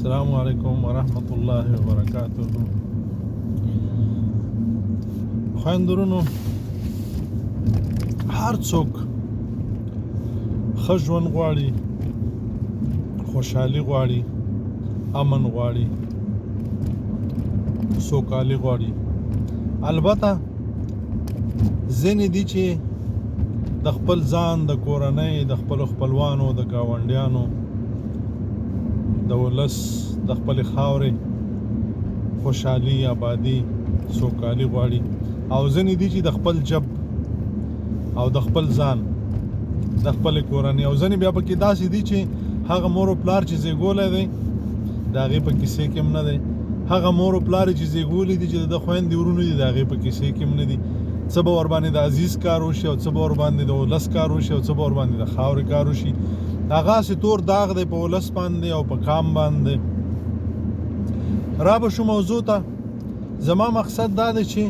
السلام علیکم ورحمت الله وبرکاته. خویندورونو، هر څوک ښه ژوند غواړي، خوشحالي غواړي، امن غواړي، سوکالي غواړي. البته ځینې دي چې د خپل ځان، د کورنۍ، د خپلو خپلوانو، د ګاونډیانو، د ولس، د خپلې خاورې خوشحالي، آبادي، سوکالي غواړي. او ځینې دي چې د خپل جب او د خپل ځان، د خپلې کورنۍ. او ځینې بیا پکې داسې دي چې هغه مور و پلار چې زیږولی دی د هغې په کیسې کې هم نه دی، هغه مور و پلار چې زیږولی دي چې د خویندې ورونو دي د هغې په کیسې کې هم نه دي. څه به ورباندې د عزیز کار وشي او څه به ورباندې د ولس کار وشي او څه به ورباندې د خاورې کار وشي. هغسې تور داغ دی په ولس باندې او په قام باندې. را به شو موضوع ته. زما مقصد دا دی چې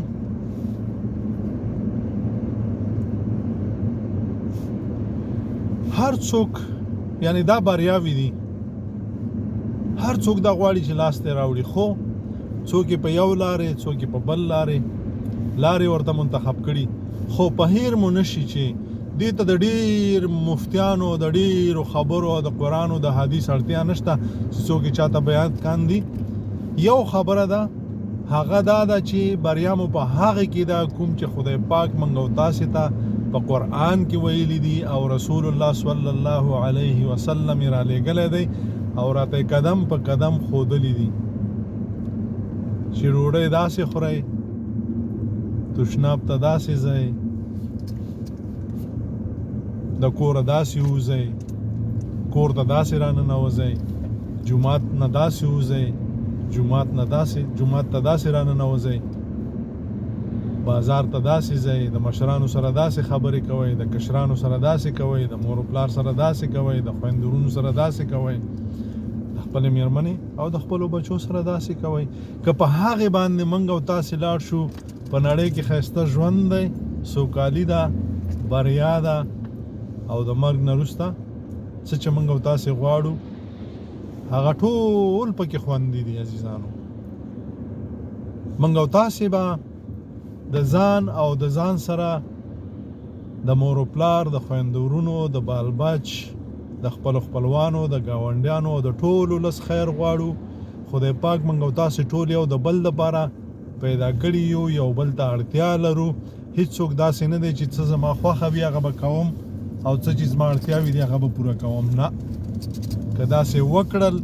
هر څوک، یعنی دا بریاوې دي، هر څوک دا غواړي چې لاس ته راوړي، خو څوک یې په یو لارې، څوک یې په بل لارې ورته منتخب کړي. خو په هیر مو نشي چې دې ته د ډېر مفتیانو، د ډېرو خبرو او د قرآن او د حدیث اړتیا نشته چې څوک یې چاته بیان کاندي. یو خبره ده، هغه دا ده چې بریا مو په هغه کې ده کوم چې خدای پاک موږ او تاسې ته په قرآن کې ویلي دي او رسول الله صلی الله علیه وسلم یې رالیږلی دی او راته قدم په قدم ښودلی دي چې ډوډۍ داسې خورئ، تشناب ته داسې ځئ، د کوره داسې ووځئ، کور ته داسې راننوځئ، جومات نه داسې ووځئ، جومات ته داسې راننوځئ، بازار ته داسې ځئ، د مشرانو سره داسې خبرې کوئ، د کشرانو سره داسې کوئ، د مور و پلار سره داسې کوئ، د خویندورونو سره داسې کوئ، د خپلې مېرمنې او د خپلو بچو سره داسې کوئ. که په هغې باندې موږ او تاسې لاړ شو، په نړۍ کې ښایسته ژوند دی، سوکالي ده، بریا ده، او د مرګ نه وروسته څه چې موږ او تاسې غواړو هغه ټول پکې خوندي دي. عزیزانو، موږ او تاسې به د ځان او د ځان سره د مور و پلار، د خویندورونو، د بال بچ، د خپلو خپلوانو، د ګاونډیانو او د ټولو ولس خیر غواړو. خدای پاک موږ او تاسې ټول یو د بل دپاره پیدا کړي یو، یو بل ته اړتیا لرو. هیڅوک داسې نه دی چې څه زما خوښه وي هغه به کوم او څه چې زما اړتیا وي هغه به پوره کوم. نه، که داسې وکړل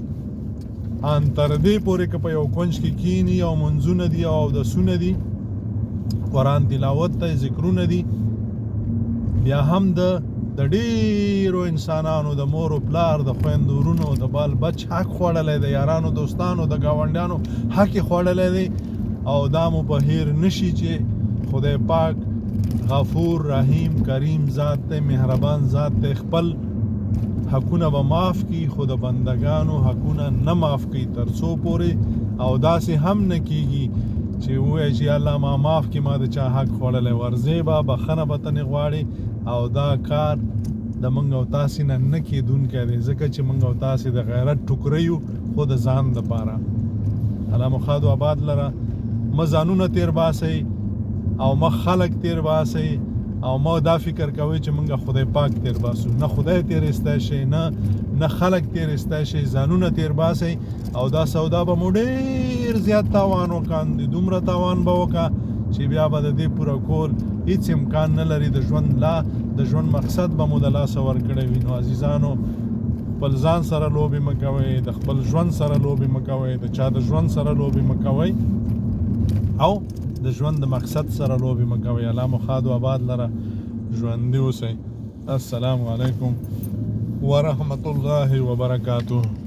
ان تر دې پورې که په یو کونج کې کینی او منځونه دي او اودسونه دي، قرآن تلاوت ته ذکرونه دي، بیا هم د ډېرو انسانانو، د مور و پلار، د خویندورونو، د بال بچ حق خوړلی دی، یارانو، دوستانو، د ګاونډیانو حق یې خوړلی دی. او دا مو په هیر نشي چې خدای پاک غفور، رحیم، کریم ذات دی، مهربان ذات دی. خپل حقونه به معاف کی، خو د بندگانو حقونه نه معاف کوي تر څو پورې. او داسې هم نه کیږي چې ووایي چې الله ما معاف کړي، ما د چا حق خوړلی. ورځې به بخښنه به تنې غواړي او دا کار د موږ او تاسې نه کېدونکی دی، ځکه چې موږ او تاسې د غیرت ټوکره یو، خو د ځان دپاره. الله مو ښاد و آباد لره. مه ځانونه تېر باسئ او مه خلک تېر باسئ او مه دا فکر کوئ چې موږ خدای پاک تېر باسو. نه خدای تېر ایستی شي، نه خلک تېر ایستی شي. ځانونه تېر باسئ او دا سودا به مو ډېر زیات تاوان وکاندي، دومره تاوان به وکړه چې بیا به د دې پوره کول هیڅ امکان نه لري. د ژوند مقصد به مو د لاسه ورکړی وي. نو عزیزانو، خپل ځان سره لوبې مه کوئ، د خپل ژوند سره لوبې مه کوئ، د چا د ژوند سره لوبې مه کوئ او د ژوند د مقصد سره لوبې مه کوئ. الله مو ښاد و آباد لره. ژوندي اوسئ. السلام علیکم ورحمت الله وبرکاته.